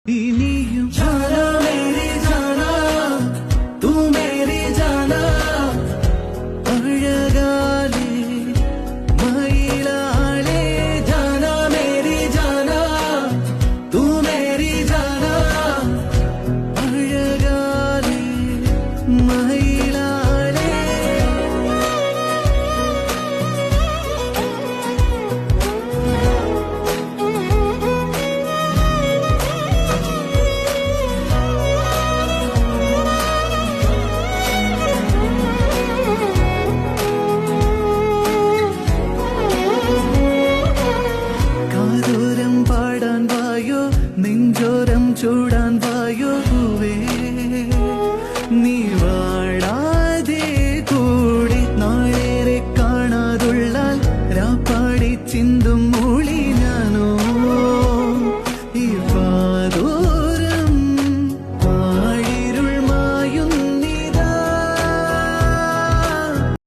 ഇനിയും ജാനാ മേരി ജാനാ തൂ Mary ജാനാ അഴകാലേ മയിലാളേ ജാനാ Mary ജാനാ തൂ Mary ജാനാ അഴകാലേ മയിലാളേ കാതോരം പാടാൻ വായോ നെഞ്ചോരം ചൂടാൻ വായോ